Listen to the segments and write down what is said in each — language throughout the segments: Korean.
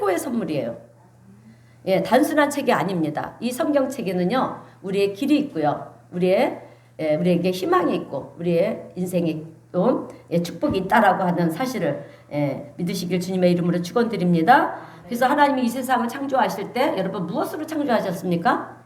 최고의 선물이에요. 예, 단순한 책이 아닙니다. 이 성경책에는요, 우리의 길이 있고요. 우리에게 희망이 있고, 우리의 인생에 또 축복이 있다라고 하는 사실을 믿으시길 주님의 이름으로 축원드립니다. 그래서 하나님이 이 세상을 창조하실 때 여러분 무엇으로 창조하셨습니까?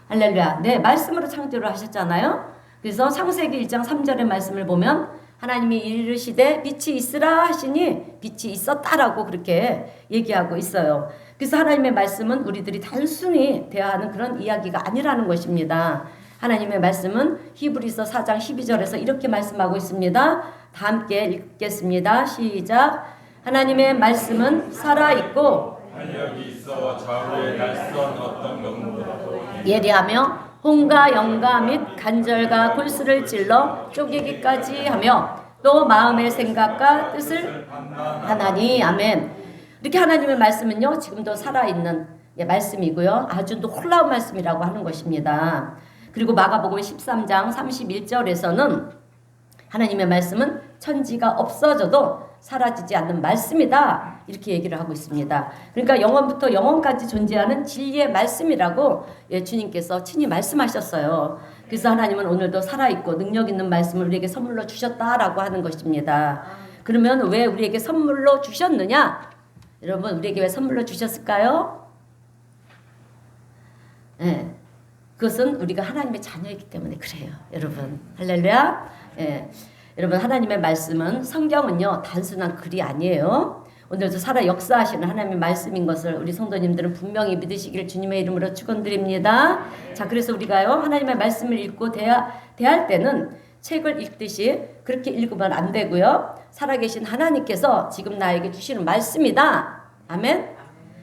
할렐루야. 네, 말씀으로 창조를 하셨잖아요. 그래서 창세기 1장 3절의 말씀을 보면 하나님이 이르시되 빛이 있으라 하시니 빛이 있었다라고 그렇게 얘기하고 있어요. 그래서 하나님의 말씀은 우리들이 단순히 대화하는 그런 이야기가 아니라는 것입니다. 하나님의 말씀은 히브리서 4장 12절에서 이렇게 말씀하고 있습니다. 다 함께 읽겠습니다. 시작. 하나님의 말씀은 살아있고 활력이 있어 좌우에 날선 어떤 명도도 예리하며 혼과 영과 및 간절과 골수를 찔러 쪼개기까지 하며 또 마음의 생각과 뜻을 하나니. 아멘. 이렇게 하나님의 말씀은요 지금도 살아있는 말씀이고요, 아주 놀라운 말씀이라고 하는 것입니다. 그리고 마가복음 13장 31절에서는 하나님의 말씀은 천지가 없어져도 사라지지 않는 말씀이다, 이렇게 얘기를 하고 있습니다. 그러니까 영원부터 영원까지 존재하는 진리의 말씀이라고 주님께서 친히 말씀하셨어요. 그래서 하나님은 오늘도 살아있고 능력 있는 말씀을 우리에게 선물로 주셨다라고 하는 것입니다. 그러면 왜 우리에게 선물로 주셨느냐? 여러분, 우리에게 왜 선물로 주셨을까요? 네, 그것은 우리가 하나님의 자녀이기 때문에 그래요. 여러분, 할렐루야. 여러분, 하나님의 말씀은, 성경은요 단순한 글이 아니에요. 오늘도 살아 역사하시는 하나님의 말씀인 것을 우리 성도님들은 분명히 믿으시기를 주님의 이름으로 축원드립니다. 자, 그래서 우리가요 하나님의 말씀을 읽고 대할 때는 책을 읽듯이 그렇게 읽으면 안 되고요, 살아계신 하나님께서 지금 나에게 주시는 말씀이다, 아멘.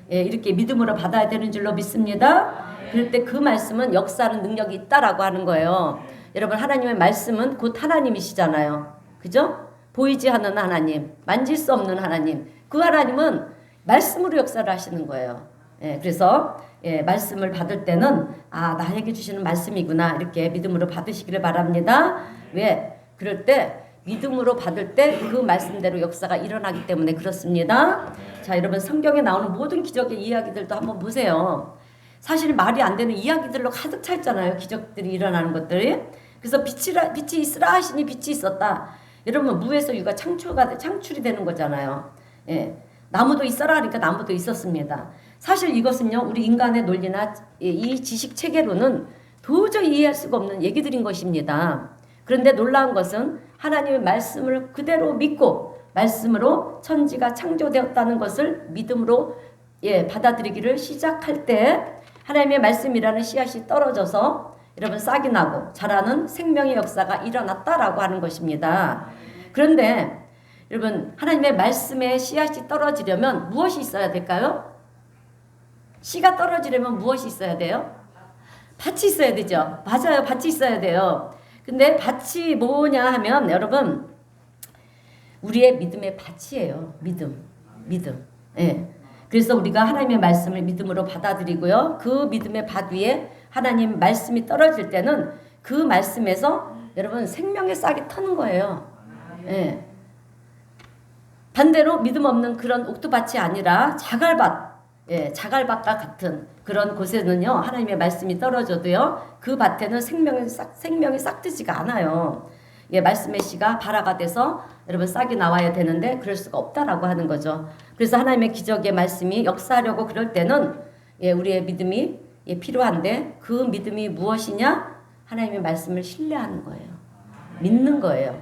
이렇게 믿음으로 받아야 되는 줄로 믿습니다. 그럴 때 그 말씀은 역사하는 능력이 있다라고 하는 거예요. 여러분, 하나님의 말씀은 곧 하나님이시잖아요. 그죠? 보이지 않는 하나님, 만질 수 없는 하나님, 그 하나님은 말씀으로 역사를 하시는 거예요. 그래서 말씀을 받을 때는 나에게 주시는 말씀이구나, 이렇게 믿음으로 받으시기를 바랍니다. 왜? 그럴 때 믿음으로 받을 때 그 말씀대로 역사가 일어나기 때문에 그렇습니다. 자, 여러분, 성경에 나오는 모든 기적의 이야기들도 한번 보세요. 사실 말이 안 되는 이야기들로 가득 차 있잖아요. 기적들이 일어나는 것들이. 그래서 빛이 있으라 하시니 빛이 있었다. 여러분, 무에서 유가 창출이 되는 거잖아요. 나무도 있어라 하니까 나무도 있었습니다. 사실 이것은요, 우리 인간의 논리나 이 지식 체계로는 도저히 이해할 수가 없는 얘기들인 것입니다. 그런데 놀라운 것은 하나님의 말씀을 그대로 믿고 말씀으로 천지가 창조되었다는 것을 믿음으로 받아들이기를 시작할 때 하나님의 말씀이라는 씨앗이 떨어져서 여러분 싹이 나고 자라는 생명의 역사가 일어났다라고 하는 것입니다. 그런데 여러분, 하나님의 말씀에 씨앗이 떨어지려면 무엇이 있어야 될까요? 씨가 떨어지려면 무엇이 있어야 돼요? 밭이 있어야 되죠. 맞아요. 밭이 있어야 돼요. 근데 밭이 뭐냐 하면 여러분, 우리의 믿음의 밭이에요. 믿음. 그래서 우리가 하나님의 말씀을 믿음으로 받아들이고요, 그 믿음의 밭 위에 하나님 말씀이 떨어질 때는 그 말씀에서 여러분 생명의 싹이 터는 거예요. 반대로 믿음 없는 그런 옥토밭이 아니라 자갈밭과 같은 그런 곳에는요, 하나님의 말씀이 떨어져도요, 그 밭에는 생명이 싹 트지가 않아요. 말씀의 씨가 발화가 돼서 여러분 싹이 나와야 되는데 그럴 수가 없다라고 하는 거죠. 그래서 하나님의 기적의 말씀이 역사하려고 그럴 때는 우리의 믿음이 필요한데, 그 믿음이 무엇이냐? 하나님의 말씀을 신뢰하는 거예요. 믿는 거예요.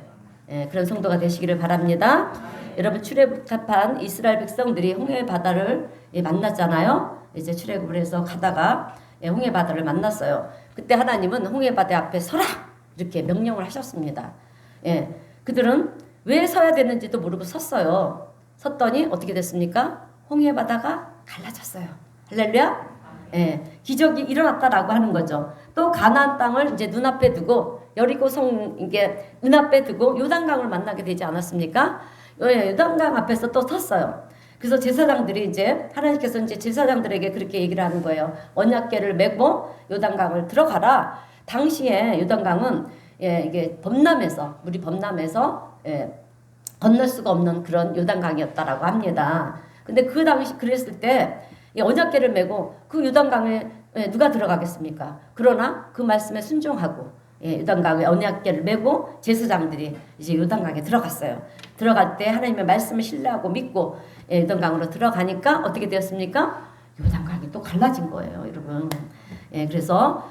그런 성도가 되시기를 바랍니다. 여러분, 출애굽한 이스라엘 백성들이 홍해 바다를 만났잖아요. 이제 출애굽을 해서 가다가 홍해 바다를 만났어요. 그때 하나님은 홍해 바다 앞에 서라, 이렇게 명령을 하셨습니다. 그들은 왜 서야 되는지도 모르고 섰어요. 섰더니 어떻게 됐습니까? 홍해 바다가 갈라졌어요. 할렐루야. 기적이 일어났다라고 하는 거죠. 또 가나안 땅을 이제 눈앞에 두고 여리고 성 이게 눈앞에 두고 요단강을 만나게 되지 않았습니까? 요단강 앞에서 또 섰어요. 그래서 제사장들이 이제 하나님께서 이제 제사장들에게 그렇게 얘기를 하는 거예요. 언약궤를 메고 요단강을 들어가라. 당시에 요단강은 이게 물이 범람해서 건널 수가 없는 그런 요단강이었다라고 합니다. 근데 그 당시 그랬을 때 이 언약궤를 메고 그 요단강에 누가 들어가겠습니까? 그러나 그 말씀에 순종하고 요단강에 언약궤를 메고 제사장들이 이제 요단강에 들어갔어요. 들어갈 때 하나님의 말씀을 신뢰하고 믿고 요단강으로 들어가니까 어떻게 되었습니까? 요단강이 또 갈라진 거예요, 여러분. 그래서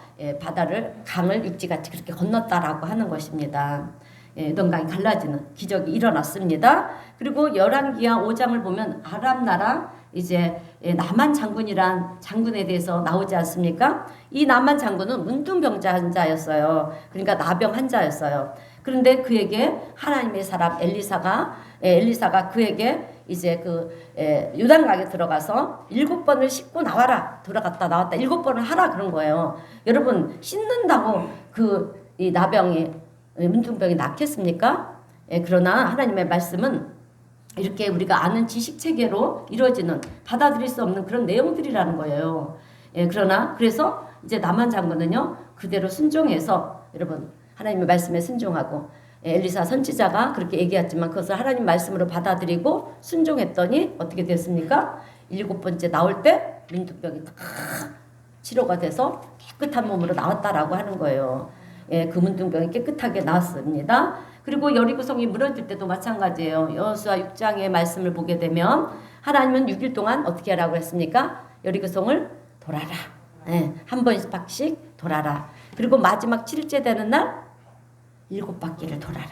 강을 육지같이 그렇게 건넜다라고 하는 것입니다. 요단강이 갈라지는 기적이 일어났습니다. 그리고 열왕기하 5장을 보면 아람 나라 이제 나만 장군이란 장군에 대해서 나오지 않습니까? 이 나만 장군은 문둥병자 환자였어요. 그러니까 나병 환자였어요. 그런데 그에게 하나님의 사람 엘리사가 그에게 이제 요단강에 들어가서 7번을 씻고 나와라. 돌아갔다 나왔다 7번을 하라 그런 거예요. 여러분 씻는다고 이 나병이 문둥병이 낫겠습니까? 그러나 하나님의 말씀은 이렇게 우리가 아는 지식 체계로 이루어지는 받아들일 수 없는 그런 내용들이라는 거예요. 그러나 그래서 이제 나만 장군은요 그대로 순종해서 여러분 하나님의 말씀에 순종하고 엘리사 선지자가 그렇게 얘기했지만 그것을 하나님 말씀으로 받아들이고 순종했더니 어떻게 됐습니까? 7번째 나올 때 문둥병이 다 치료가 돼서 깨끗한 몸으로 나왔다라고 하는 거예요. 그 문둥병이 깨끗하게 나왔습니다. 그리고 여리고성이 무너질 때도 마찬가지예요. 여호수아 6장의 말씀을 보게 되면 하나님은 6일 동안 어떻게 하라고 했습니까? 여리고성을 돌아라. 한 번씩 돌아라. 그리고 마지막 7일째 되는 날 7바퀴를 돌아라.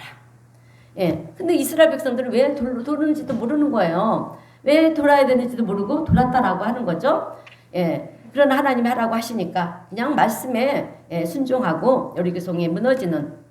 근데 이스라엘 백성들은 왜 도는지도 모르는 거예요. 왜 돌아야 되는지도 모르고 돌았다라고 하는 거죠. 그러나 하나님이 하라고 하시니까 그냥 말씀에 순종하고 여리고성이 무너지는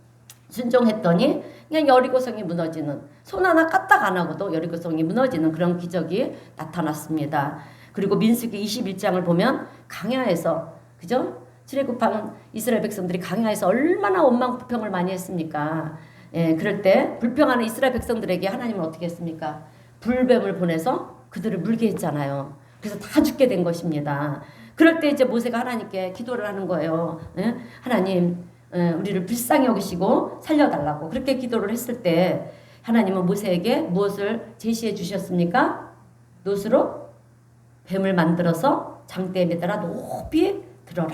순종했더니 그냥 여리고성이 무너지는 손 하나 까딱 안 하고도 여리고성이 무너지는 그런 기적이 나타났습니다. 그리고 민수기 21장을 보면 강야에서 그죠? 출애굽한 이스라엘 백성들이 강야에서 얼마나 원망 불평을 많이 했습니까? 그럴 때 불평하는 이스라엘 백성들에게 하나님은 어떻게 했습니까? 불뱀을 보내서 그들을 물게 했잖아요. 그래서 다 죽게 된 것입니다. 그럴 때 이제 모세가 하나님께 기도를 하는 거예요. 하나님 우리를 불쌍히 여기시고 살려달라고 그렇게 기도를 했을 때 하나님은 모세에게 무엇을 제시해 주셨습니까? 놋으로 뱀을 만들어서 장대에 매달아 높이 들어라.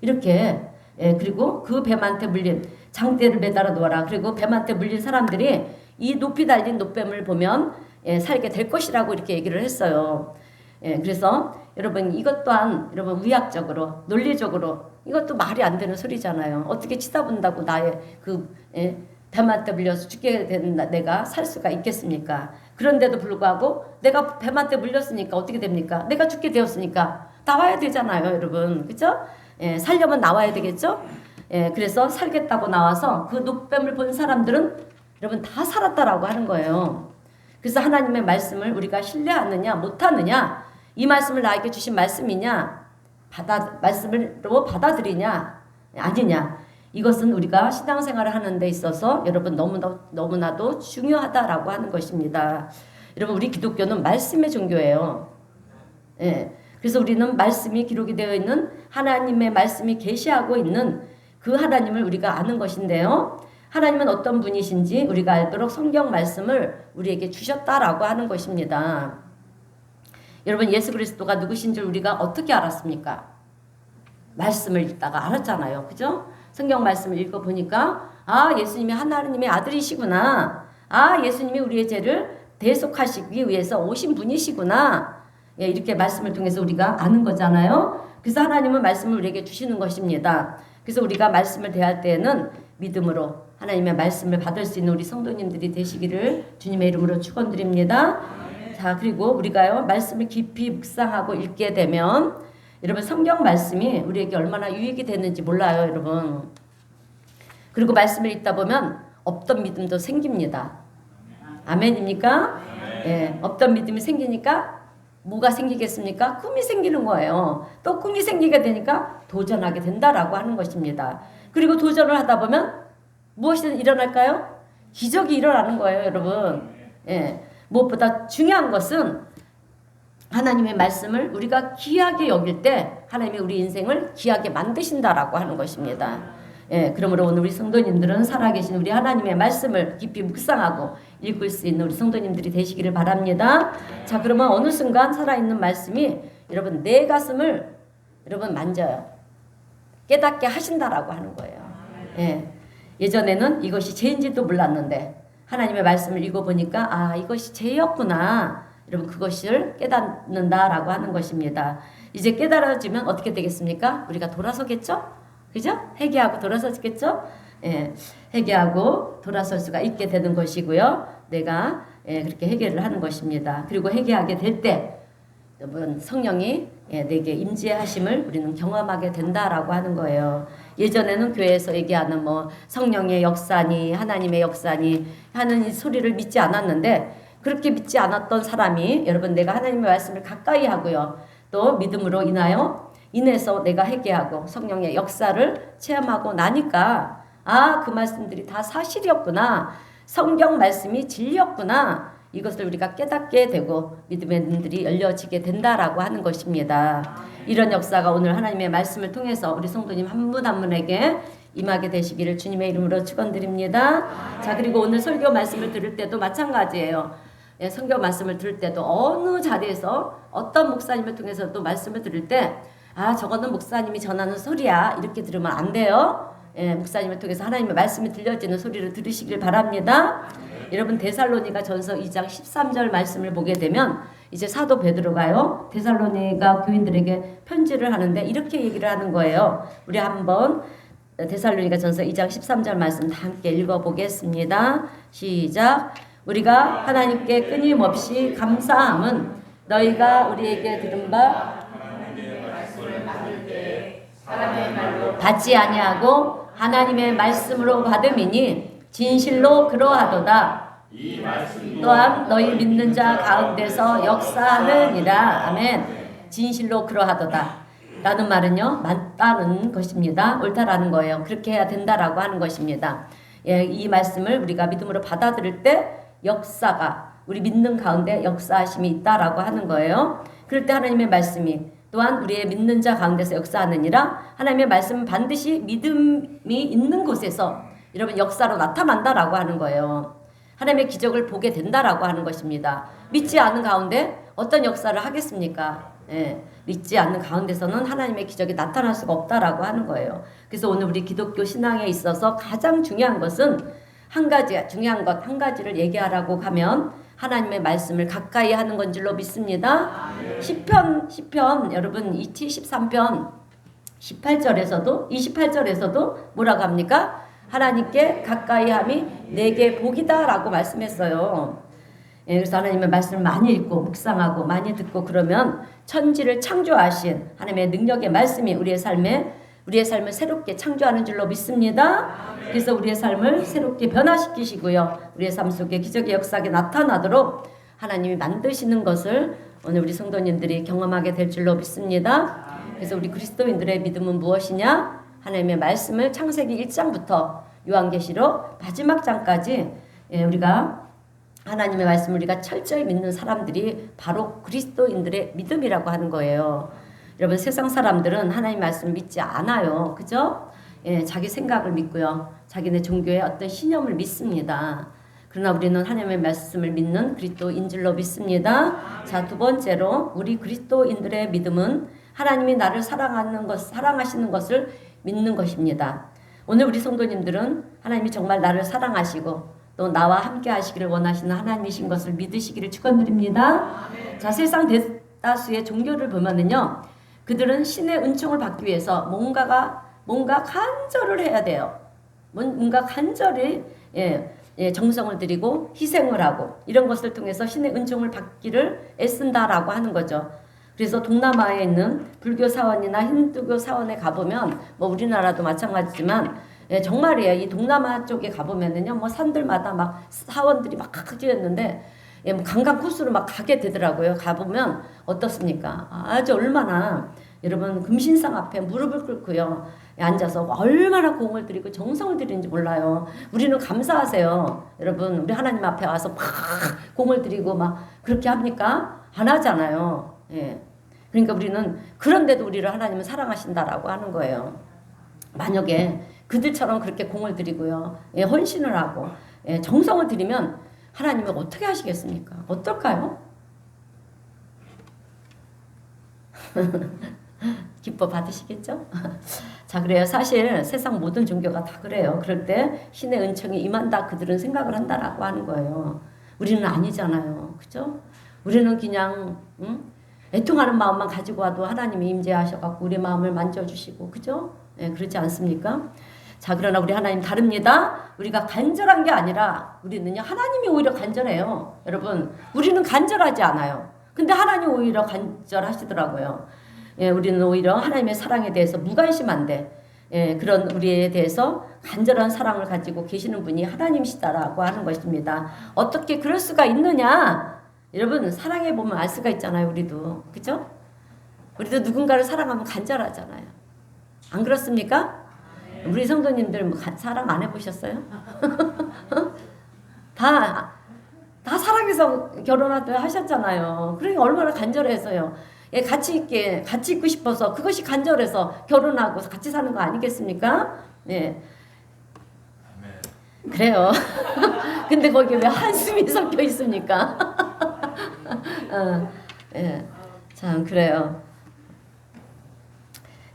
이렇게 그리고 그 뱀한테 물린 장대를 매달아 놓아라. 그리고 뱀한테 물린 사람들이 이 높이 달린 놋뱀을 보면 살게 될 것이라고 이렇게 얘기를 했어요. 그래서 여러분 이것 또한 여러분 의학적으로 논리적으로 이것도 말이 안 되는 소리잖아요. 어떻게 치다 본다고 나의 뱀한테 물려서 죽게 된 내가 살 수가 있겠습니까? 그런데도 불구하고 내가 뱀한테 물렸으니까 어떻게 됩니까? 내가 죽게 되었으니까 나와야 되잖아요, 여러분. 그죠? 살려면 나와야 되겠죠? 그래서 살겠다고 나와서 그 놋뱀을 본 사람들은 여러분 다 살았다라고 하는 거예요. 그래서 하나님의 말씀을 우리가 신뢰하느냐 못하느냐 이 말씀을 나에게 주신 말씀이냐 말씀으로 받아들이냐 아니냐 이것은 우리가 신앙생활을 하는 데 있어서 여러분 너무나도 중요하다라고 하는 것입니다. 여러분 우리 기독교는 말씀의 종교예요. 그래서 우리는 말씀이 기록이 되어 있는 하나님의 말씀이 계시하고 있는 그 하나님을 우리가 아는 것인데요. 하나님은 어떤 분이신지 우리가 알도록 성경 말씀을 우리에게 주셨다라고 하는 것입니다. 여러분 예수 그리스도가 누구신 줄 우리가 어떻게 알았습니까? 말씀을 읽다가 알았잖아요. 그죠? 성경 말씀을 읽어보니까 예수님이 하나님의 아들이시구나. 예수님이 우리의 죄를 대속하시기 위해서 오신 분이시구나. 이렇게 말씀을 통해서 우리가 아는 거잖아요. 그래서 하나님은 말씀을 우리에게 주시는 것입니다. 그래서 우리가 말씀을 대할 때에는 믿음으로 하나님의 말씀을 받을 수 있는 우리 성도님들이 되시기를 주님의 이름으로 축원드립니다. 자, 그리고 우리가요 말씀을 깊이 묵상하고 읽게 되면 여러분 성경 말씀이 우리에게 얼마나 유익이 되는지 몰라요, 여러분. 그리고 말씀을 읽다 보면 없던 믿음도 생깁니다. 아멘입니까? 없던 믿음이 생기니까 뭐가 생기겠습니까? 꿈이 생기는 거예요. 또 꿈이 생기게 되니까 도전하게 된다라고 하는 것입니다. 그리고 도전을 하다 보면 무엇이든 일어날까요? 기적이 일어나는 거예요, 여러분. 무엇보다 중요한 것은 하나님의 말씀을 우리가 귀하게 여길 때 하나님이 우리 인생을 귀하게 만드신다라고 하는 것입니다. 예, 그러므로 오늘 우리 성도님들은 살아계신 우리 하나님의 말씀을 깊이 묵상하고 읽을 수 있는 우리 성도님들이 되시기를 바랍니다. 자, 그러면 어느 순간 살아있는 말씀이 여러분 내 가슴을 여러분 만져요. 깨닫게 하신다라고 하는 거예요. 예, 예전에는 이것이 죄인지도 몰랐는데 하나님의 말씀을 읽어보니까 아, 이것이 죄였구나. 여러분 그것을 깨닫는다라고 하는 것입니다. 이제 깨달아지면 어떻게 되겠습니까? 우리가 돌아서겠죠? 그죠? 회개하고 돌아서겠죠? 예, 회개하고 돌아설 수가 있게 되는 것이고요. 내가 그렇게 회개를 하는 것입니다. 그리고 회개하게 될 때 여러분 성령이 내게 임재하심을 우리는 경험하게 된다라고 하는 거예요. 예전에는 교회에서 얘기하는 뭐 성령의 역사니 하나님의 역사니 하는 이 소리를 믿지 않았는데 그렇게 믿지 않았던 사람이 여러분 내가 하나님의 말씀을 가까이 하고요. 또 믿음으로 인해서 내가 회개하고 성령의 역사를 체험하고 나니까 아, 그 말씀들이 다 사실이었구나. 성경 말씀이 진리였구나. 이것을 우리가 깨닫게 되고 믿음의 눈들이 열려지게 된다라고 하는 것입니다. 이런 역사가 오늘 하나님의 말씀을 통해서 우리 성도님 한 분 한 분에게 임하게 되시기를 주님의 이름으로 축원드립니다. 자, 그리고 오늘 설교 말씀을 들을 때도 마찬가지예요. 예, 성경 말씀을 들을 때도 어느 자리에서 어떤 목사님을 통해서 또 말씀을 들을 때 아, 저거는 목사님이 전하는 소리야 이렇게 들으면 안 돼요. 예, 목사님을 통해서 하나님의 말씀이 들려지는 소리를 들으시길 바랍니다. 여러분 데살로니가 전서 2장 13절 말씀을 보게 되면 이제 사도 베드로가요 데살로니가 교인들에게 편지를 하는데 이렇게 얘기를 하는 거예요. 우리 한번 데살로니가 전서 2장 13절 말씀 다 함께 읽어보겠습니다. 시작. 우리가 하나님께 끊임없이 감사함은 너희가 우리에게 들은 바 받지 아니하고 하나님의 말씀으로 받음이니 진실로 그러하도다. 또한 너희 믿는 자 가운데서 역사하느니라. 아멘. 진실로 그러하도다 라는 말은요 맞다는 것입니다. 옳다라는 거예요. 그렇게 해야 된다라고 하는 것입니다. 예, 이 말씀을 우리가 믿음으로 받아들일 때 역사가 우리 믿는 가운데 역사하심이 있다라고 하는 거예요. 그럴 때 하나님의 말씀이 또한 우리의 믿는 자 가운데서 역사하느니라. 하나님의 말씀은 반드시 믿음이 있는 곳에서 여러분 역사로 나타난다라고 하는 거예요. 하나님의 기적을 보게 된다라고 하는 것입니다. 믿지 않는 가운데 어떤 역사를 하겠습니까? 예, 믿지 않는 가운데서는 하나님의 기적이 나타날 수가 없다라고 하는 거예요. 그래서 오늘 우리 기독교 신앙에 있어서 가장 중요한 것은 중요한 것 한 가지를 얘기하라고 하면 하나님의 말씀을 가까이 하는 건 줄로 믿습니다. 시편 여러분 이티 13편 18절에서도 28절에서도 뭐라고 합니까? 하나님께 가까이 함이 내게 복이다라고 말씀했어요. 예, 그래서 하나님의 말씀을 많이 읽고 묵상하고 많이 듣고 그러면 천지를 창조하신 하나님의 능력의 말씀이 우리의 삶을 새롭게 창조하는 줄로 믿습니다. 그래서 우리의 삶을 새롭게 변화시키시고요. 우리의 삶 속에 기적의 역사가 나타나도록 하나님이 만드시는 것을 오늘 우리 성도님들이 경험하게 될 줄로 믿습니다. 그래서 우리 그리스도인들의 믿음은 무엇이냐? 하나님의 말씀을 창세기 1장부터 요한계시록 마지막 장까지 우리가 하나님의 말씀을 우리가 철저히 믿는 사람들이 바로 그리스도인들의 믿음이라고 하는 거예요. 여러분 세상 사람들은 하나님 말씀을 믿지 않아요. 그죠? 예, 자기 생각을 믿고요. 자기네 종교의 어떤 신념을 믿습니다. 그러나 우리는 하나님의 말씀을 믿는 그리스도인 줄로 믿습니다. 자, 두 번째로 우리 그리스도인들의 믿음은 하나님이 나를 사랑하시는 것을 믿는 것입니다. 오늘 우리 성도님들은 하나님이 정말 나를 사랑하시고 또 나와 함께 하시기를 원하시는 하나님이신 것을 믿으시기를 축원드립니다. 자, 세상 대다수의 종교를 보면은요. 그들은 신의 은총을 받기 위해서 뭔가 간절을 해야 돼요. 뭔가 간절히 정성을 들이고 희생을 하고 이런 것을 통해서 신의 은총을 받기를 애쓴다라고 하는 거죠. 그래서 동남아에 있는 불교 사원이나 힌두교 사원에 가보면 뭐 우리나라도 마찬가지지만 정말이에요. 이 동남아 쪽에 가보면은요, 뭐 산들마다 막 사원들이 막 각지였는데 뭐 관광 코스로 막 가게 되더라고요. 가보면 어떻습니까? 아주 얼마나 여러분 금신상 앞에 무릎을 꿇고요 앉아서 얼마나 공을 들이고 정성을 들이는지 몰라요. 우리는 감사하세요. 여러분 우리 하나님 앞에 와서 막 공을 들이고 막 그렇게 합니까? 안 하잖아요. 예. 그러니까 우리는 그런데도 우리를 하나님은 사랑하신다라고 하는 거예요. 만약에 그들처럼 그렇게 공을 들이고요. 예, 헌신을 하고 예, 정성을 들이면 하나님이 어떻게 하시겠습니까? 어떨까요? 기뻐 받으시겠죠? 자, 그래요. 사실 세상 모든 종교가 다 그래요. 그럴 때 신의 은총이 임한다. 그들은 생각을 한다라고 하는 거예요. 우리는 아니잖아요. 그죠? 우리는 그냥 애통하는 마음만 가지고 와도 하나님이 임재하셔갖고 우리 마음을 만져주시고 그죠? 예, 그렇지 않습니까? 자, 그러나 우리 하나님 다릅니다. 우리가 간절한 게 아니라 우리는요 하나님이 오히려 간절해요. 여러분, 우리는 간절하지 않아요. 근데 하나님 오히려 간절하시더라고요. 예, 우리는 오히려 하나님의 사랑에 대해서 무관심한데 예, 그런 우리에 대해서 간절한 사랑을 가지고 계시는 분이 하나님이시다라고 하는 것입니다. 어떻게 그럴 수가 있느냐? 여러분, 사랑해 보면 알 수가 있잖아요. 우리도 그죠? 우리도 누군가를 사랑하면 간절하잖아요. 안 그렇습니까? 우리 성도님들 뭐 사랑 안 해보셨어요? 다 사랑해서 결혼하셨잖아요. 그러니까 얼마나 간절해서요. 예, 같이 있고 싶어서 그것이 간절해서 결혼하고 같이 사는 거 아니겠습니까? 예. 그래요. 근데 거기에 왜 한숨이 섞여 있습니까? 예. 참, 그래요.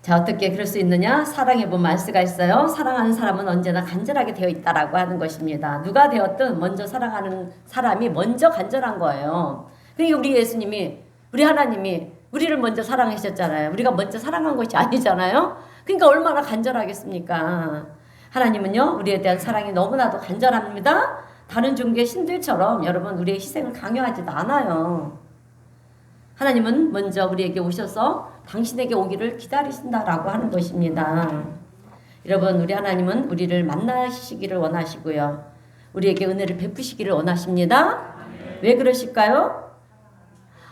자, 어떻게 그럴 수 있느냐? 사랑해 보면 알 수가 있어요. 사랑하는 사람은 언제나 간절하게 되어 있다라고 하는 것입니다. 누가 되었든 먼저 사랑하는 사람이 먼저 간절한 거예요. 그러니까 우리 예수님이, 우리 하나님이 우리를 먼저 사랑하셨잖아요. 우리가 먼저 사랑한 것이 아니잖아요. 그러니까 얼마나 간절하겠습니까? 하나님은요, 우리에 대한 사랑이 너무나도 간절합니다. 다른 종교의 신들처럼 여러분 우리의 희생을 강요하지도 않아요. 하나님은 먼저 우리에게 오셔서 당신에게 오기를 기다리신다라고 하는 것입니다. 여러분, 우리 하나님은 우리를 만나시기를 원하시고요. 우리에게 은혜를 베푸시기를 원하십니다. 왜 그러실까요?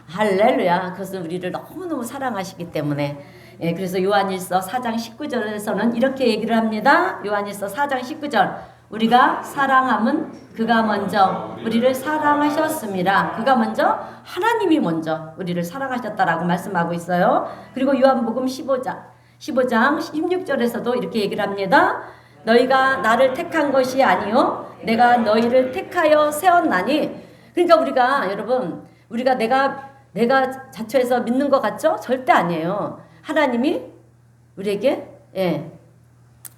할렐루야. 그것은 우리를 너무너무 사랑하시기 때문에. 예, 그래서 요한일서 4장 19절에서는 이렇게 얘기를 합니다. 요한일서 4장 19절. 우리가 사랑함은 그가 먼저 우리를 사랑하셨습니다. 그가 먼저, 하나님이 먼저 우리를 사랑하셨다라고 말씀하고 있어요. 그리고 요한복음 15장 16절에서도 이렇게 얘기를 합니다. 너희가 나를 택한 것이 아니요 내가 너희를 택하여 세웠나니. 그러니까 우리가, 여러분, 우리가 내가 자처해서 믿는 것 같죠? 절대 아니에요. 하나님이 우리에게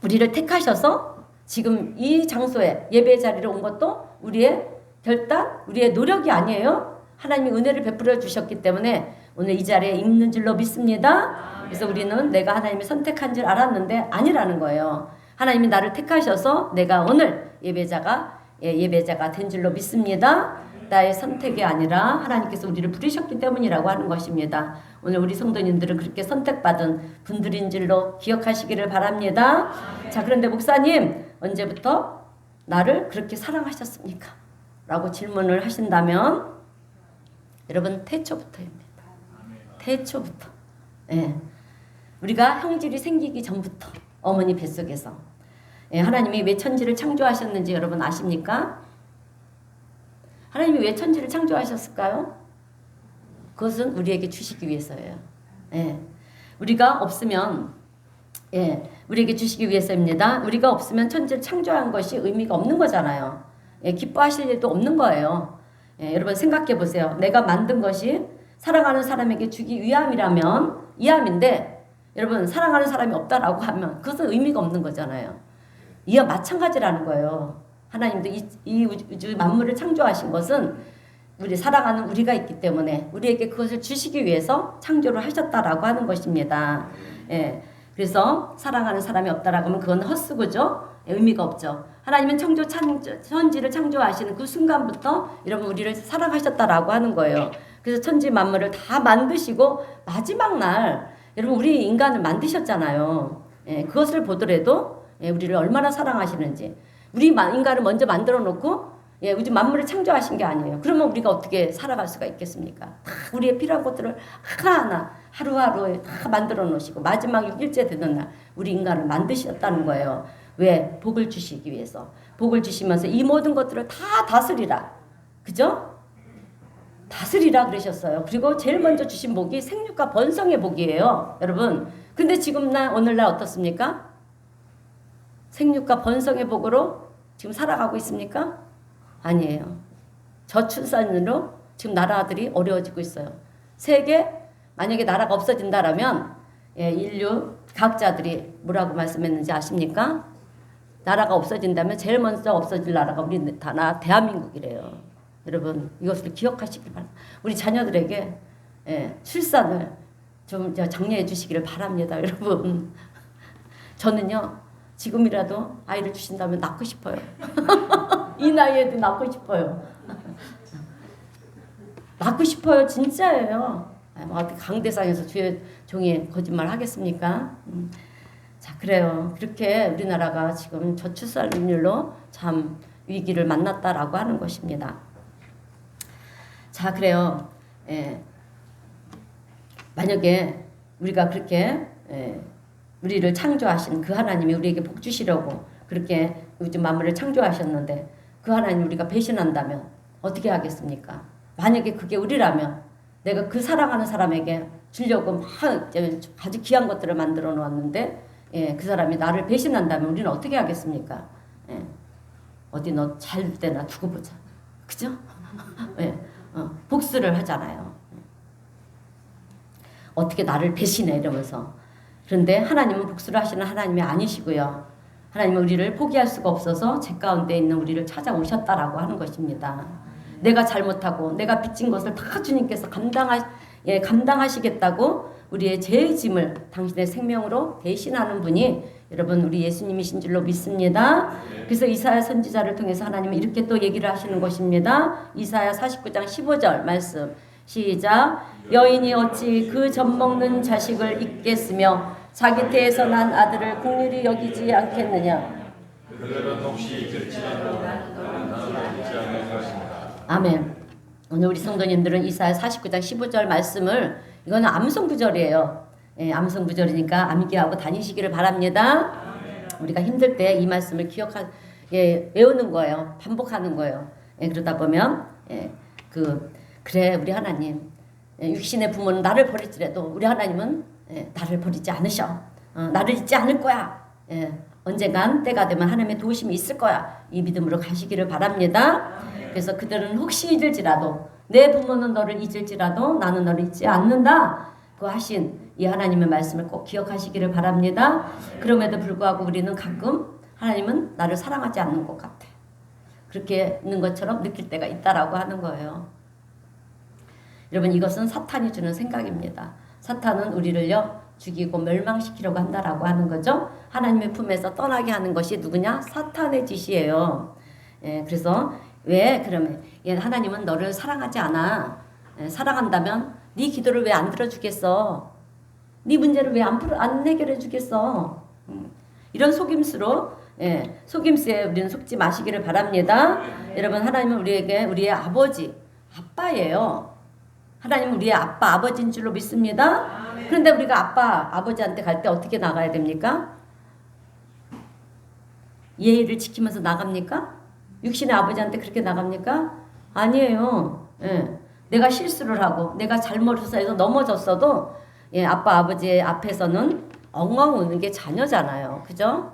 우리를 택하셔서 지금 이 장소에 예배 자리로 온 것도 우리의 결단, 우리의 노력이 아니에요. 하나님이 은혜를 베풀어 주셨기 때문에 오늘 이 자리에 있는 줄로 믿습니다. 그래서 우리는 내가 하나님이 선택한 줄 알았는데 아니라는 거예요. 하나님이 나를 택하셔서 내가 오늘 예배자가 된 줄로 믿습니다. 나의 선택이 아니라 하나님께서 우리를 부르셨기 때문이라고 하는 것입니다. 오늘 우리 성도님들은 그렇게 선택받은 분들인 줄로 기억하시기를 바랍니다. 자, 그런데 목사님, 언제부터 나를 그렇게 사랑하셨습니까? 라고 질문을 하신다면 여러분, 태초부터입니다. 태초부터. 예. 우리가 형질이 생기기 전부터 어머니 뱃속에서 하나님이 왜 천지를 창조하셨는지 여러분 아십니까? 하나님이 왜 천지를 창조하셨을까요? 그것은 우리에게 주시기 위해서예요. 예. 우리가 없으면, 우리에게 주시기 위해서입니다. 우리가 없으면 천지를 창조한 것이 의미가 없는 거잖아요. 기뻐하실 일도 없는 거예요. 여러분 생각해 보세요. 내가 만든 것이 사랑하는 사람에게 주기 위함이라면 이함인데, 여러분 사랑하는 사람이 없다라고 하면 그것은 의미가 없는 거잖아요. 이와 마찬가지라는 거예요. 하나님도 이 우주 만물을 창조하신 것은 우리 사랑하는 우리가 있기 때문에 우리에게 그것을 주시기 위해서 창조를 하셨다라고 하는 것입니다. 예. 그래서 사랑하는 사람이 없다라고 하면 그건 헛수고죠. 의미가 없죠. 하나님은 천지를 창조하시는 그 순간부터 여러분 우리를 사랑하셨다라고 하는 거예요. 그래서 천지 만물을 다 만드시고 마지막 날 여러분 우리 인간을 만드셨잖아요. 그것을 보더라도 우리를 얼마나 사랑하시는지. 우리 인간을 먼저 만들어 놓고 우리 만물을 창조하신 게 아니에요. 그러면 우리가 어떻게 살아갈 수가 있겠습니까? 다 우리의 필요한 것들을 하나하나 하루하루에 다 만들어 놓으시고 마지막 6일째 되는 날 우리 인간을 만드셨다는 거예요. 왜? 복을 주시기 위해서. 복을 주시면서 이 모든 것들을 다 다스리라. 그죠? 다스리라 그러셨어요. 그리고 제일 먼저 주신 복이 생육과 번성의 복이에요. 여러분. 근데 지금 오늘날 어떻습니까? 생육과 번성의 복으로 지금 살아가고 있습니까? 아니에요. 저출산으로 지금 나라들이 어려워지고 있어요. 세계 만약에 나라가 없어진다라면 인류 과학자들이 뭐라고 말씀했는지 아십니까? 나라가 없어진다면 제일 먼저 없어질 나라가 우리 나라 대한민국이래요. 여러분 이것을 기억하시길 바랍니다. 우리 자녀들에게 출산을 좀 장려해 주시기를 바랍니다. 여러분 저는요 지금이라도 아이를 주신다면 낳고 싶어요. 이 나이에도 낳고 싶어요. 낳고 싶어요. 진짜예요. 강대상에서 주의 종이 거짓말 하겠습니까? 자 그래요. 그렇게 우리나라가 지금 저출산율로 참 위기를 만났다라고 하는 것입니다. 자 그래요. 만약에 우리가 그렇게 우리를 창조하신 그 하나님이 우리에게 복 주시려고 그렇게 우주 만물을 창조하셨는데 그 하나님 우리가 배신한다면 어떻게 하겠습니까? 만약에 그게 우리라면 내가 그 사랑하는 사람에게 주려고 막 아주 귀한 것들을 만들어 놓았는데 그 사람이 나를 배신한다면 우리는 어떻게 하겠습니까? 어디 너 잘 때나 두고 보자. 그죠? 복수를 하잖아요. 어떻게 나를 배신해 이러면서. 그런데 하나님은 복수를 하시는 하나님이 아니시고요. 하나님은 우리를 포기할 수가 없어서 죄 가운데 있는 우리를 찾아오셨다라고 하는 것입니다. 내가 잘못하고 내가 빚진 것을 다 주님께서 감당하시겠다고 우리의 죄의 짐을 당신의 생명으로 대신하는 분이 여러분 우리 예수님이신 줄로 믿습니다. 그래서 이사야 선지자를 통해서 하나님은 이렇게 또 얘기를 하시는 것입니다. 이사야 49장 15절 말씀 시작. 여인이 어찌 그 젖먹는 자식을 잊겠으며 자기 태에서 난 아들을 긍휼히 여기지 않겠느냐. 그들은 혹시 잊을지라도 나는 잊지 않을 것입니다. 아멘. 오늘 우리 성도님들은 이사야 49장 15절 말씀을 이거는 암송 구절이에요. 암송 구절이니까 암기하고 다니시기를 바랍니다. 우리가 힘들 때 이 말씀을 외우는 거예요. 반복하는 거예요. 그러다 보면 그래 우리 하나님 육신의 부모는 나를 버릴지라도 우리 하나님은 나를 버리지 않으셔. 나를 잊지 않을 거야. 언젠간 때가 되면 하나님의 도우심이 있을 거야. 이 믿음으로 가시기를 바랍니다. 그래서 그들은 혹시 잊을지라도 내 부모는 너를 잊을지라도 나는 너를 잊지 않는다. 그 하신 이 하나님의 말씀을 꼭 기억하시기를 바랍니다. 그럼에도 불구하고 우리는 가끔 하나님은 나를 사랑하지 않는 것 같아. 그렇게 있는 것처럼 느낄 때가 있다라고 하는 거예요. 여러분 이것은 사탄이 주는 생각입니다. 사탄은 우리를요 죽이고 멸망시키려고 한다라고 하는 거죠. 하나님의 품에서 떠나게 하는 것이 누구냐? 사탄의 짓이에요. 그래서 왜 그러면 하나님은 너를 사랑하지 않아. 사랑한다면 네 기도를 왜 안 들어주겠어? 네 문제를 왜 안 해결해 주겠어? 이런 속임수로 속임수에 우리는 속지 마시기를 바랍니다. 여러분 하나님은 우리에게 우리의 아버지, 아빠예요. 하나님은 우리의 아빠, 아버지인 줄로 믿습니다. 그런데 우리가 아빠, 아버지한테 갈 때 어떻게 나가야 됩니까? 예의를 지키면서 나갑니까? 육신의 아버지한테 그렇게 나갑니까? 아니에요. 내가 실수를 하고 내가 잘못해서 해서 넘어졌어도 아빠, 아버지 앞에서는 엉엉 우는 게 자녀잖아요. 그죠?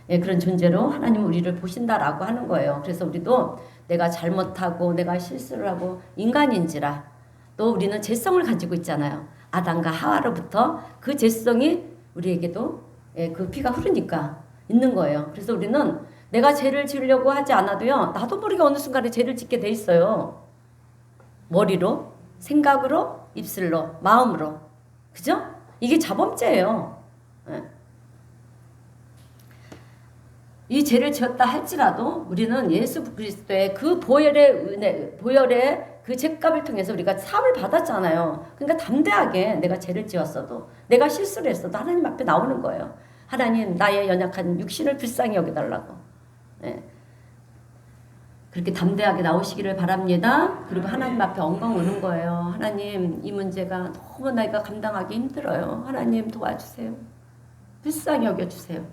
그런 존재로 하나님은 우리를 보신다라고 하는 거예요. 그래서 우리도 내가 잘못하고 내가 실수를 하고 인간인지라 또 우리는 죄성을 가지고 있잖아요. 아담과 하와로부터 그 죄성이 우리에게도 그 피가 흐르니까 있는 거예요. 그래서 우리는 내가 죄를 지으려고 하지 않아도요. 나도 모르게 어느 순간에 죄를 짓게 돼 있어요. 머리로, 생각으로, 입술로, 마음으로. 그죠? 이게 자범죄예요. 이 죄를 지었다 할지라도 우리는 예수 그리스도의 그 보혈의 은혜, 보혈의 그 죄값을 통해서 우리가 사함을 받았잖아요. 그러니까 담대하게 내가 죄를 지었어도 내가 실수를 했어도 하나님 앞에 나오는 거예요. 하나님 나의 연약한 육신을 불쌍히 여겨달라고. 그렇게 담대하게 나오시기를 바랍니다. 그리고 하나님 앞에 엉엉 우는 거예요. 하나님 이 문제가 너무 내가 감당하기 힘들어요. 하나님 도와주세요. 불쌍히 여겨주세요.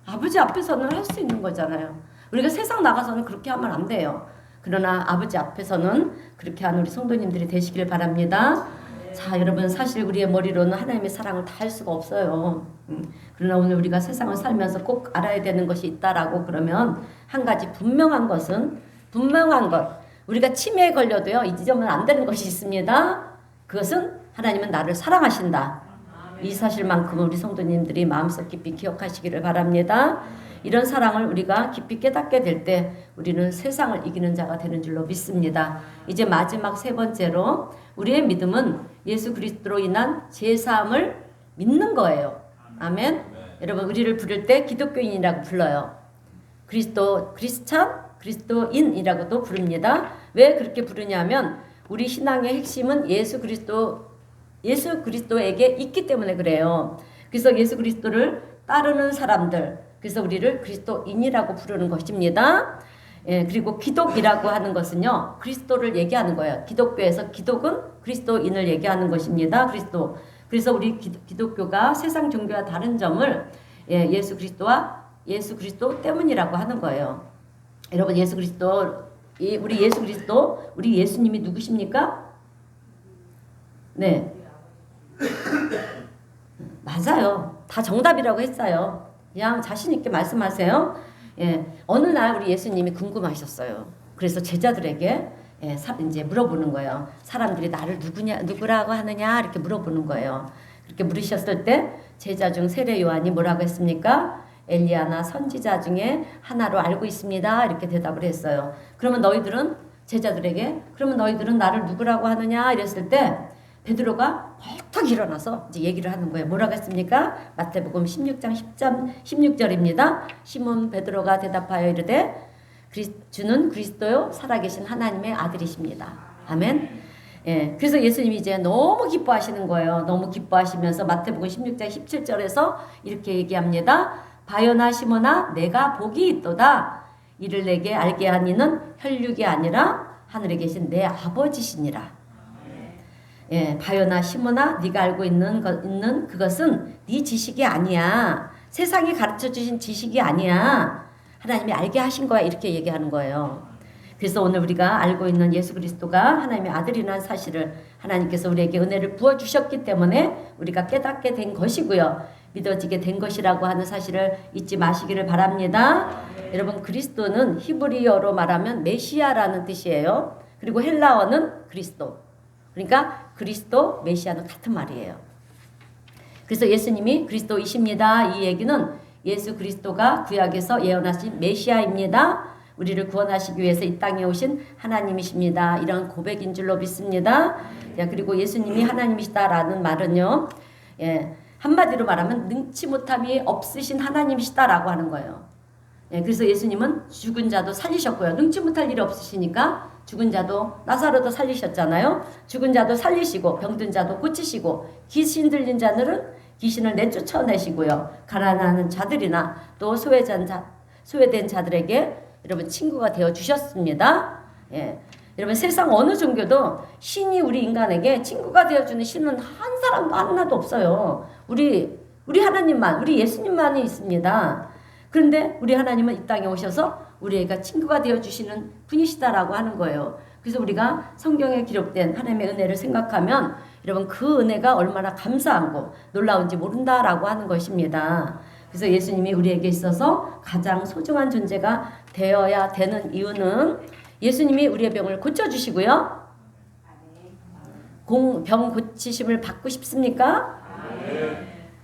아버지 앞에서는 할 수 있는 거잖아요. 우리가 세상 나가서는 그렇게 하면 안 돼요. 그러나 아버지 앞에서는 그렇게 하는 우리 성도님들이 되시길 바랍니다. 자, 여러분 사실 우리의 머리로는 하나님의 사랑을 다 할 수가 없어요. 그러나 오늘 우리가 세상을 살면서 꼭 알아야 되는 것이 있다라고 그러면 한 가지 분명한 것 우리가 치매에 걸려도요 잊으면 안 되는 것이 있습니다. 그것은 하나님은 나를 사랑하신다. 이 사실만큼 우리 성도님들이 마음속 깊이 기억하시기를 바랍니다. 이런 사랑을 우리가 깊이 깨닫게 될 때 우리는 세상을 이기는 자가 되는 줄로 믿습니다. 이제 마지막 세 번째로 우리의 믿음은 예수 그리스도로 인한 제사함을 믿는 거예요. 아멘. 여러분 우리를 부를 때 기독교인이라고 불러요. 크리스찬, 그리스도인이라고도 부릅니다. 왜 그렇게 부르냐면 우리 신앙의 핵심은 예수 그리스도에게 있기 때문에 그래요. 그래서 예수 그리스도를 따르는 사람들, 그래서 우리를 그리스도인이라고 부르는 것입니다. 예, 그리고 기독이라고 하는 것은요 그리스도를 얘기하는 거예요. 기독교에서 기독은 그리스도인을 얘기하는 것입니다. 그리스도. 그래서 우리 기독교가 세상 종교와 다른 점을 예수 그리스도 때문이라고 하는 거예요. 여러분 우리 예수님이 누구십니까? 네. 맞아요. 다 정답이라고 했어요. 그냥 자신 있게 말씀하세요. 예, 어느 날 우리 예수님이 궁금하셨어요. 그래서 제자들에게 이제 물어보는 거예요. 사람들이 나를 누구라고 하느냐 이렇게 물어보는 거예요. 그렇게 물으셨을 때 제자 중 세례 요한이 뭐라고 했습니까? 엘리야나 선지자 중에 하나로 알고 있습니다. 이렇게 대답을 했어요. 그러면 제자들에게 그러면 너희들은 나를 누구라고 하느냐 이랬을 때 베드로가 벌떡 일어나서 이제 얘기를 하는 거예요. 뭐라고 했습니까? 마태복음 16장 16절입니다. 시몬 베드로가 대답하여 이르되 주는 그리스도요 살아계신 하나님의 아들이십니다. 아멘. 예, 그래서 예수님이 이제 너무 기뻐하시는 거예요. 너무 기뻐하시면서 마태복음 16장 17절에서 이렇게 얘기합니다. 바요나 시몬아 내가 복이 있도다. 이를 내게 알게 한 이는 혈육이 아니라 하늘에 계신 내 아버지시니라. 예, 바요나 시몬아 네가 알고 있는 그것은 네 지식이 아니야. 세상이 가르쳐주신 지식이 아니야. 하나님이 알게 하신 거야. 이렇게 얘기하는 거예요. 그래서 오늘 우리가 알고 있는 예수 그리스도가 하나님의 아들이라는 사실을 하나님께서 우리에게 은혜를 부어주셨기 때문에 우리가 깨닫게 된 것이고요. 믿어지게 된 것이라고 하는 사실을 잊지 마시기를 바랍니다. 여러분 그리스도는 히브리어로 말하면 메시아라는 뜻이에요. 그리고 헬라어는 그리스도. 그러니까 그리스도, 메시아는 같은 말이에요. 그래서 예수님이 그리스도이십니다. 이 얘기는 예수 그리스도가 구약에서 예언하신 메시아입니다. 우리를 구원하시기 위해서 이 땅에 오신 하나님이십니다. 이런 고백인 줄로 믿습니다. 그리고 예수님이 하나님이시다라는 말은요. 한마디로 말하면 능치 못함이 없으신 하나님이시다라고 하는 거예요. 그래서 예수님은 죽은 자도 살리셨고요. 능치 못할 일이 없으시니까 죽은 자도 나사로도 살리셨잖아요. 죽은 자도 살리시고 병든 자도 고치시고 귀신 들린 자들은 귀신을 내쫓아내시고요. 가난한 자들이나 또 소외된 자들에게 여러분 친구가 되어 주셨습니다. 여러분 세상 어느 종교도 신이 우리 인간에게 친구가 되어주는 신은 한 사람도 하나도 없어요. 우리 하나님만, 우리 예수님만이 있습니다. 그런데 우리 하나님은 이 땅에 오셔서 우리가 친구가 되어주시는 분이시다라고 하는 거예요. 그래서 우리가 성경에 기록된 하나님의 은혜를 생각하면 여러분 그 은혜가 얼마나 감사하고 놀라운지 모른다라고 하는 것입니다. 그래서 예수님이 우리에게 있어서 가장 소중한 존재가 되어야 되는 이유는 예수님이 우리의 병을 고쳐주시고요. 병 고치심을 받고 싶습니까?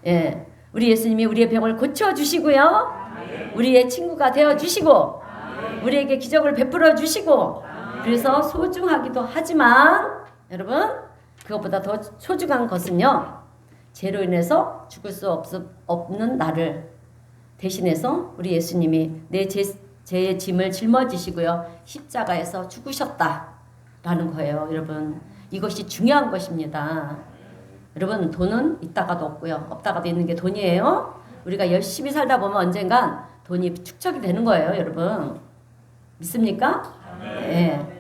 예, 우리 예수님이 우리의 병을 고쳐주시고요. 우리의 친구가 되어주시고 우리에게 기적을 베풀어 주시고 그래서 소중하기도 하지만 여러분 그것보다 더 소중한 것은요. 죄로 인해서 죽을 수 없는 나를 대신해서 우리 예수님이 내 죄의 짐을 짊어지시고요. 십자가에서 죽으셨다라는 거예요. 여러분 이것이 중요한 것입니다. 여러분 돈은 있다가도 없고요. 없다가도 있는 게 돈이에요. 우리가 열심히 살다 보면 언젠간 돈이 축적이 되는 거예요. 여러분 믿습니까? 네.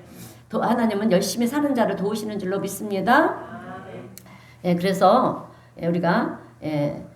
하나님은 열심히 사는 자를 도우시는 줄로 믿습니다. 그래서 우리가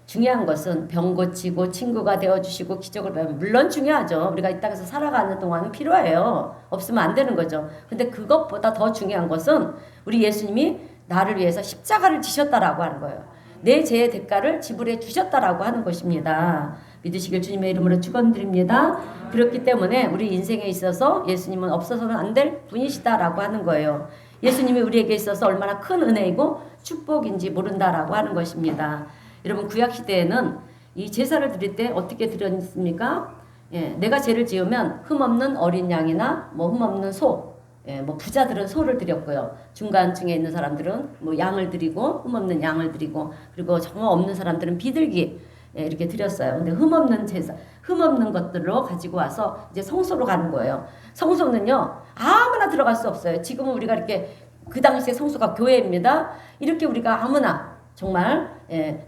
중요한 것은 병 고치고 친구가 되어주시고 기적을 배우면 물론 중요하죠. 우리가 이 땅에서 살아가는 동안은 필요해요. 없으면 안 되는 거죠. 근데 그것보다 더 중요한 것은 우리 예수님이 나를 위해서 십자가를 지셨다라고 하는 거예요. 내 죄의 대가를 지불해 주셨다라고 하는 것입니다. 믿으시길 주님의 이름으로 축원드립니다. 그렇기 때문에 우리 인생에 있어서 예수님은 없어서는 안 될 분이시다라고 하는 거예요. 예수님이 우리에게 있어서 얼마나 큰 은혜이고 축복인지 모른다라고 하는 것입니다. 여러분 구약 시대에는 이 제사를 드릴 때 어떻게 드렸습니까? 예, 내가 죄를 지으면 흠없는 어린 양이나 뭐 흠없는 소, 예, 뭐 부자들은 소를 드렸고요. 중간층에 있는 사람들은 뭐 양을 드리고 흠없는 양을 드리고 그리고 정말 없는 사람들은 비둘기 예, 이렇게 드렸어요. 근데 흠없는 제사, 흠없는 것들로 가지고 와서 이제 성소로 가는 거예요. 성소는요 아무나 들어갈 수 없어요. 지금은 우리가 이렇게 그 당시에 성소가 교회입니다. 이렇게 우리가 아무나 정말 예,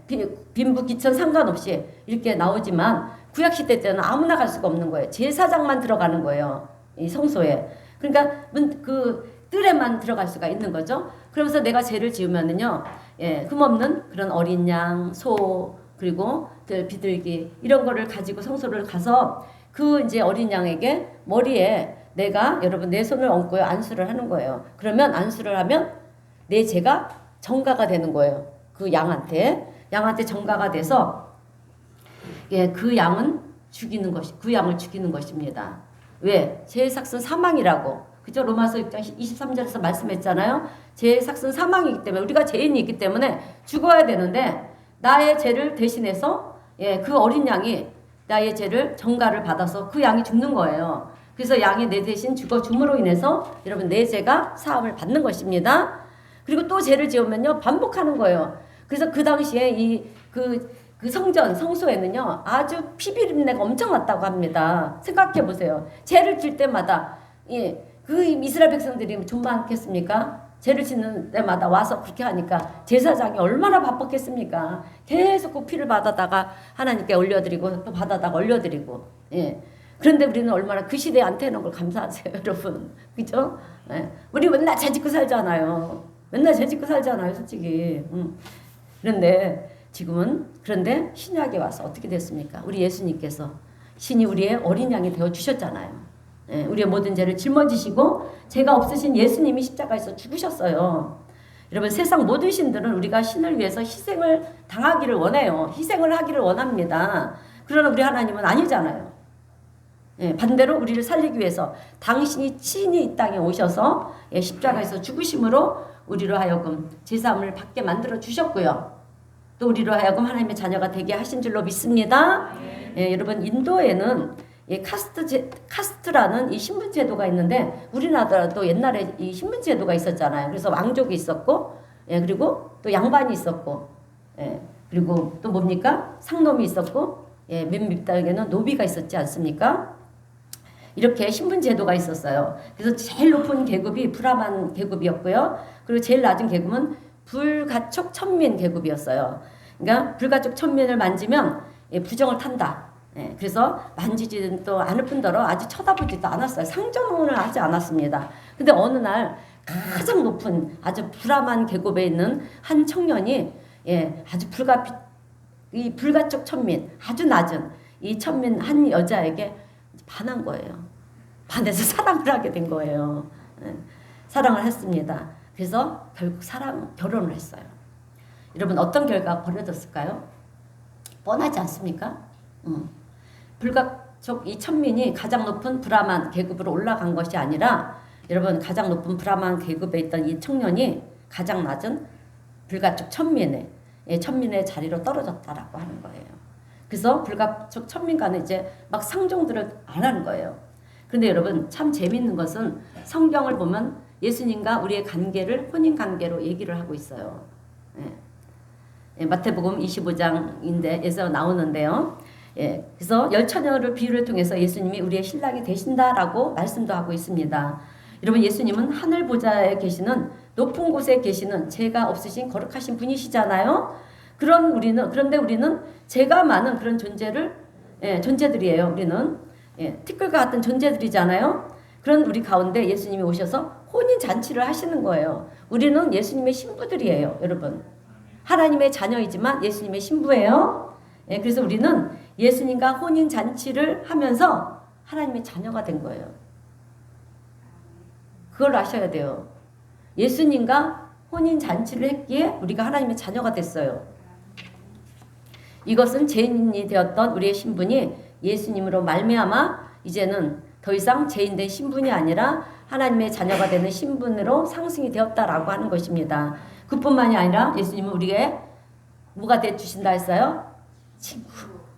빈부 기천 상관없이 이렇게 나오지만 구약 시대 때는 아무나 갈 수가 없는 거예요. 제사장만 들어가는 거예요. 이 성소에. 그러니까 그 뜰에만 들어갈 수가 있는 거죠. 그러면서 내가 죄를 지으면은요, 예, 흠없는 그런 어린 양, 소 그리고 비둘기 이런 거를 가지고 성소를 가서 그 이제 어린 양에게 머리에 내가 여러분 내 손을 얹고요 안수를 하는 거예요. 그러면 안수를 하면 내 죄가 정가가 되는 거예요. 그 양한테 정가가 돼서 예, 그 양은 죽이는 것이 그 양을 죽이는 것입니다. 왜? 죄의 삭은 사망이라고. 그죠? 로마서 6장 23절에서 말씀했잖아요. 죄의 삭은 사망이기 때문에 우리가 죄인이 있기 때문에 죽어야 되는데 나의 죄를 대신해서 예, 그 어린 양이 나의 죄를 정가를 받아서 그 양이 죽는 거예요. 그래서 양이 내 대신 죽어 줌으로 인해서 여러분 내 죄가 사함을 받는 것입니다. 그리고 또 죄를 지으면요 반복하는 거예요. 그래서 그 당시에 그 성소에는요 아주 피비린내가 엄청 났다고 합니다. 생각해 보세요. 죄를 질 때마다 예, 그 이스라엘 백성들이 좀만 않겠습니까? 죄를 짓는 때마다 와서 그렇게 하니까 제사장이 얼마나 바빴겠습니까? 계속 그 피를 받아다가 하나님께 올려드리고 또 받아다가 올려드리고 예. 그런데 우리는 얼마나 그 시대에 안 태어난 걸 감사하세요, 여러분. 그죠? 예. 우리 맨날 죄 짓고 살잖아요. 맨날 죄 짓고 살잖아요, 솔직히. 그런데 지금은 그런데 신약에 와서 어떻게 됐습니까? 우리 예수님께서 신이 우리의 어린 양이 되어 주셨잖아요. 예, 우리의 모든 죄를 짊어지시고 죄가 없으신 예수님이 십자가에서 죽으셨어요. 여러분 세상 모든 신들은 우리가 신을 위해서 희생을 당하기를 원해요. 희생을 하기를 원합니다. 그러나 우리 하나님은 아니잖아요. 예, 반대로 우리를 살리기 위해서 당신이 친히 이 땅에 오셔서 예, 십자가에서 죽으심으로 우리로 하여금 제사함을 받게 만들어 주셨고요. 또 우리로 하여금 하나님의 자녀가 되게 하신 줄로 믿습니다. 예, 여러분 인도에는 이 카스트라는 이 신분 제도가 있는데 우리나라도 옛날에 이 신분 제도가 있었잖아요. 그래서 왕족이 있었고, 예, 그리고 또 양반이 있었고, 예, 그리고 또 뭡니까? 상놈이 있었고, 예, 몇몇 땅에는 노비가 있었지 않습니까? 이렇게 신분 제도가 있었어요. 그래서 제일 높은 계급이 브라만 계급이었고요. 그리고 제일 낮은 계급은 불가촉 천민 계급이었어요. 그러니까 불가촉 천민을 만지면 예, 부정을 탄다. 예, 그래서 만지지도 않을 뿐더러 아주 쳐다보지도 않았어요. 상정을 하지 않았습니다. 근데 어느 날 가장 높은 아주 불암한 계급에 있는 한 청년이 예, 아주 이 불가촉 천민 아주 낮은 이 천민 한 여자에게 반한 거예요. 반해서 사랑을 하게 된 거예요. 예, 사랑을 했습니다. 그래서 결국 결혼을 했어요. 여러분 어떤 결과가 벌어졌을까요? 뻔하지 않습니까? 불가촉 이 천민이 가장 높은 브라만 계급으로 올라간 것이 아니라 여러분 가장 높은 브라만 계급에 있던 이 청년이 가장 낮은 불가촉 천민의 자리로 떨어졌다라고 하는 거예요. 그래서 불가촉 천민과는 이제 막 상종들을 안 하는 거예요. 그런데 여러분 참 재밌는 것은 성경을 보면 예수님과 우리의 관계를 혼인 관계로 얘기를 하고 있어요. 예. 예, 마태복음 25장인데에서 나오는데요. 예, 그래서 열처녀를 비유를 통해서 예수님이 우리의 신랑이 되신다라고 말씀도 하고 있습니다. 여러분 예수님은 하늘 보좌에 계시는 높은 곳에 계시는 죄가 없으신 거룩하신 분이시잖아요. 그런데 우리는 죄가 많은 그런 존재들이에요. 우리는 티끌과 같은 존재들이잖아요. 그런 우리 가운데 예수님이 오셔서 혼인 잔치를 하시는 거예요. 우리는 예수님의 신부들이에요, 여러분. 하나님의 자녀이지만 예수님의 신부예요. 그래서 우리는 예수님과 혼인 잔치를 하면서 하나님의 자녀가 된 거예요. 그걸 아셔야 돼요. 예수님과 혼인 잔치를 했기에 우리가 하나님의 자녀가 됐어요. 이것은 죄인이 되었던 우리의 신분이 예수님으로 말미암아 이제는 더 이상 죄인된 신분이 아니라 하나님의 자녀가 되는 신분으로 상승이 되었다라고 하는 것입니다. 그뿐만이 아니라 예수님은 우리에게 뭐가 되어주신다 했어요? 친구.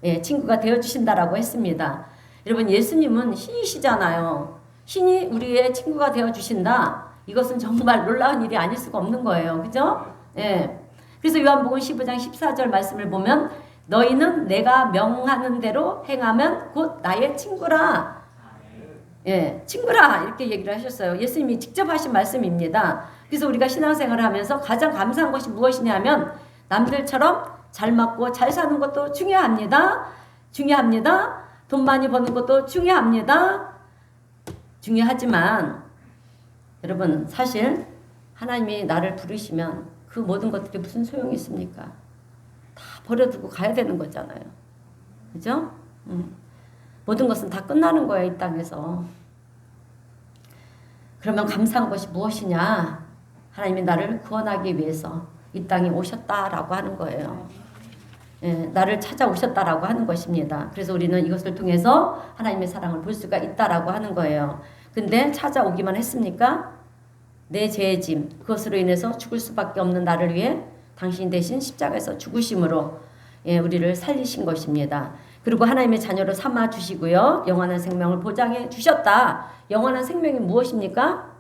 예, 친구가 되어주신다라고 했습니다. 여러분, 예수님은 신이시잖아요. 신이 우리의 친구가 되어주신다. 이것은 정말 놀라운 일이 아닐 수가 없는 거예요. 그죠? 예. 그래서 요한복음 15장 14절 말씀을 보면 너희는 내가 명하는 대로 행하면 곧 나의 친구라. 예, 친구라 이렇게 얘기를 하셨어요. 예수님이 직접 하신 말씀입니다. 그래서 우리가 신앙생활을 하면서 가장 감사한 것이 무엇이냐면 남들처럼 잘 먹고 잘 사는 것도 중요합니다. 중요합니다. 돈 많이 버는 것도 중요합니다. 중요하지만 여러분, 사실 하나님이 나를 부르시면 그 모든 것들이 무슨 소용이 있습니까? 다 버려두고 가야 되는 거잖아요. 그죠? 모든 것은 다 끝나는 거예요, 이 땅에서. 그러면 감사한 것이 무엇이냐? 하나님이 나를 구원하기 위해서 이 땅에 오셨다라고 하는 거예요. 예, 나를 찾아오셨다라고 하는 것입니다. 그래서 우리는 이것을 통해서 하나님의 사랑을 볼 수가 있다라고 하는 거예요. 근데 찾아오기만 했습니까? 내 죄의 짐, 그것으로 인해서 죽을 수밖에 없는 나를 위해 당신 대신 십자가에서 죽으심으로 예, 우리를 살리신 것입니다. 그리고 하나님의 자녀로 삼아 주시고요. 영원한 생명을 보장해 주셨다. 영원한 생명이 무엇입니까?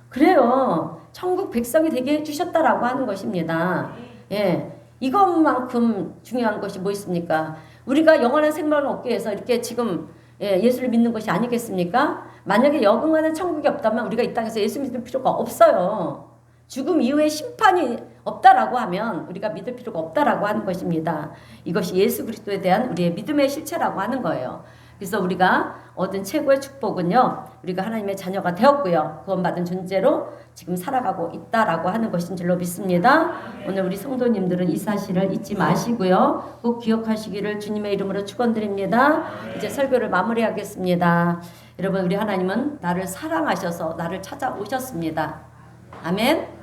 그래요. 천국 백성이 되게 해주셨다라고 하는 것입니다. 예, 이것만큼 중요한 것이 뭐 있습니까? 우리가 영원한 생명을 얻기 위해서 이렇게 지금 예수를 믿는 것이 아니겠습니까? 만약에 영원한 천국이 없다면 우리가 이 땅에서 예수 믿을 필요가 없어요. 죽음 이후에 심판이 없다라고 하면 우리가 믿을 필요가 없다라고 하는 것입니다. 이것이 예수 그리스도에 대한 우리의 믿음의 실체라고 하는 거예요. 그래서 우리가 얻은 최고의 축복은요, 우리가 하나님의 자녀가 되었고요, 구원받은 존재로 지금 살아가고 있다라고 하는 것인 줄로 믿습니다. 오늘 우리 성도님들은 이 사실을 잊지 마시고요, 꼭 기억하시기를 주님의 이름으로 축원드립니다. 이제 설교를 마무리하겠습니다. 여러분, 우리 하나님은 나를 사랑하셔서 나를 찾아오셨습니다. 아멘.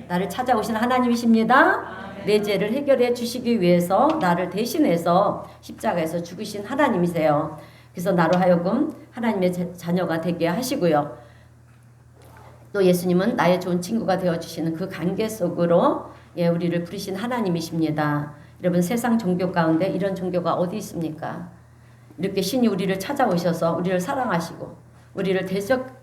나를 찾아오신 하나님이십니다. 내 죄를 해결해 주시기 위해서 나를 대신해서 십자가에서 죽으신 하나님이세요. 그래서 나로 하여금 하나님의 자녀가 되게 하시고요. 또 예수님은 나의 좋은 친구가 되어주시는 그 관계 속으로 우리를 부르신 하나님이십니다. 여러분, 세상 종교 가운데 이런 종교가 어디 있습니까? 이렇게 신이 우리를 찾아오셔서 우리를 사랑하시고 우리를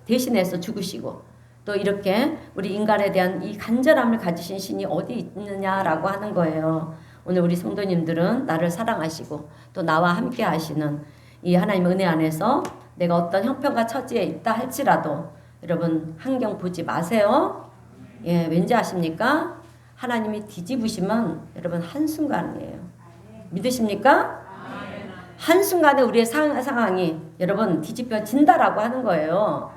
대신해서 죽으시고 또 이렇게 우리 인간에 대한 이 간절함을 가지신 신이 어디 있느냐라고 하는 거예요. 오늘 우리 성도님들은 나를 사랑하시고 또 나와 함께 하시는 이 하나님의 은혜 안에서 내가 어떤 형편과 처지에 있다 할지라도 여러분, 환경 보지 마세요. 예, 왠지 아십니까? 하나님이 뒤집으시면 여러분 한순간이에요. 믿으십니까? 한순간에 우리의 상황이 여러분 뒤집혀진다라고 하는 거예요.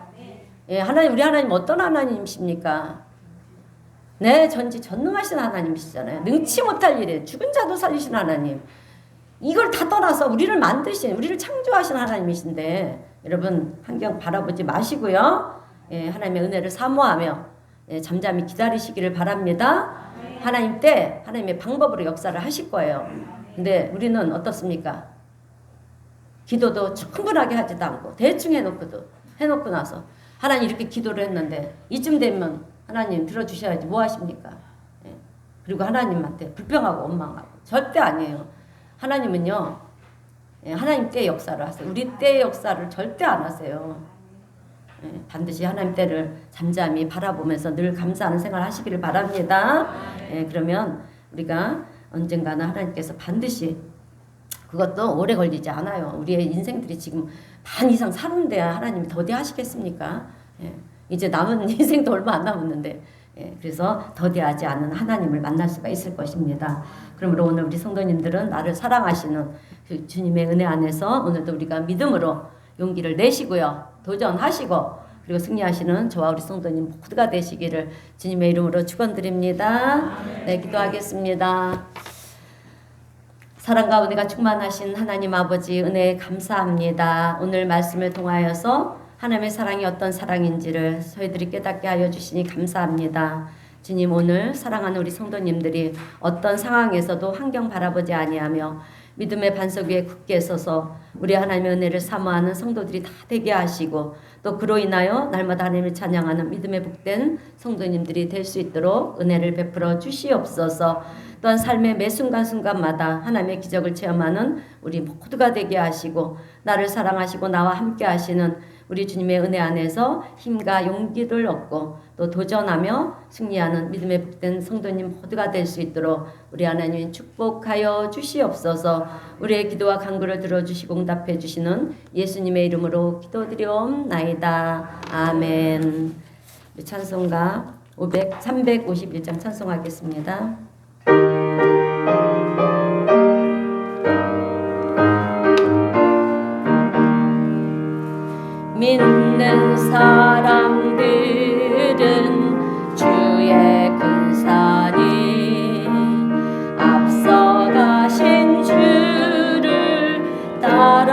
예, 하나님, 우리 하나님 어떤 하나님이십니까? 네, 전지전능하신 하나님이시잖아요. 능치 못할 일에 죽은 자도 살리신 하나님. 이걸 다 떠나서 우리를 만드신, 우리를 창조하신 하나님이신데 여러분, 환경 바라보지 마시고요. 예, 하나님의 은혜를 사모하며 잠잠히 기다리시기를 바랍니다. 하나님 때 하나님의 방법으로 역사를 하실 거예요. 근데 우리는 어떻습니까? 기도도 충분하게 하지도 않고 대충 해놓고 나서 하나님 이렇게 기도를 했는데 이쯤 되면 하나님 들어주셔야지 뭐 하십니까? 예. 그리고 하나님한테 불평하고 원망하고 절대 아니에요. 하나님은요, 하나님 때의 역사를 하세요. 우리 때의 역사를 절대 안 하세요. 예, 반드시 하나님 때를 잠잠히 바라보면서 늘 감사하는 생활 하시기를 바랍니다. 예, 그러면 우리가 언젠가는 하나님께서 반드시, 그것도 오래 걸리지 않아요. 우리의 인생들이 지금 반 이상 사는데 하나님이 더디하시겠습니까? 예, 이제 남은 인생도 얼마 안 남았는데, 그래서 더디하지 않은 하나님을 만날 수가 있을 것입니다. 그러므로 오늘 우리 성도님들은 나를 사랑하시는 그 주님의 은혜 안에서 오늘도 우리가 믿음으로 용기를 내시고요, 도전하시고 그리고 승리하시는 저와 우리 성도님 모두가 되시기를 주님의 이름으로 축원드립니다. 네, 기도하겠습니다. 사랑과 은혜가 충만하신 하나님 아버지, 은혜 감사합니다. 오늘 말씀을 통하여서 하나님의 사랑이 어떤 사랑인지를 저희들이 깨닫게 하여 주시니 감사합니다. 주님, 오늘 사랑하는 우리 성도님들이 어떤 상황에서도 환경 바라보지 아니하며 믿음의 반석 위에 굳게 서서 우리 하나님의 은혜를 사모하는 성도들이 다 되게 하시고, 또 그로 인하여 날마다 하나님을 찬양하는 믿음의 복된 성도님들이 될 수 있도록 은혜를 베풀어 주시옵소서. 또한 삶의 매 순간순간마다 하나님의 기적을 체험하는 우리 모두가 되게 하시고, 나를 사랑하시고 나와 함께 하시는 우리 주님의 은혜 안에서 힘과 용기를 얻고 또 도전하며 승리하는 믿음의 복된 성도님 모두가 될 수 있도록 우리 하나님 축복하여 주시옵소서. 우리의 기도와 간구를 들어주시고 응답해 주시는 예수님의 이름으로 기도드리옵나이다. 아멘. 찬송가 351장 찬송하겠습니다. 믿는 사람들은 주의 큰 산이 앞서가신 주를 따라갑시다.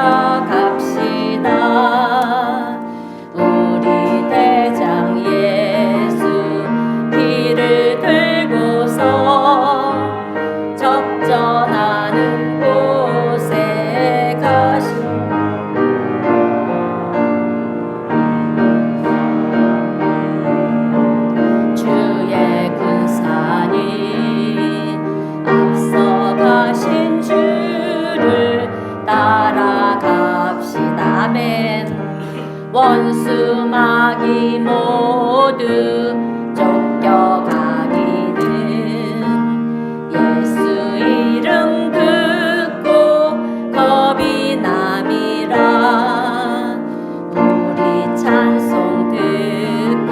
우리 대장 예수 길을 들고서 적전하는 곳에 가신 원수 마귀 모두 쫓겨가기는 예수 이름 듣고 겁이 남이라. 우리 찬송 듣고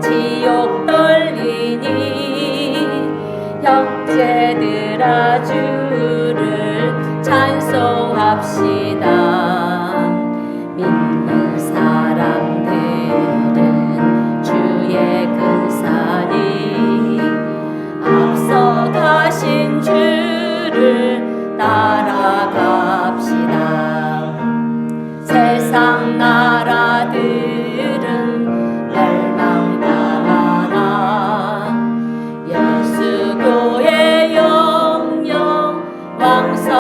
지옥 떨리니 형제들아 주를 찬송합시다.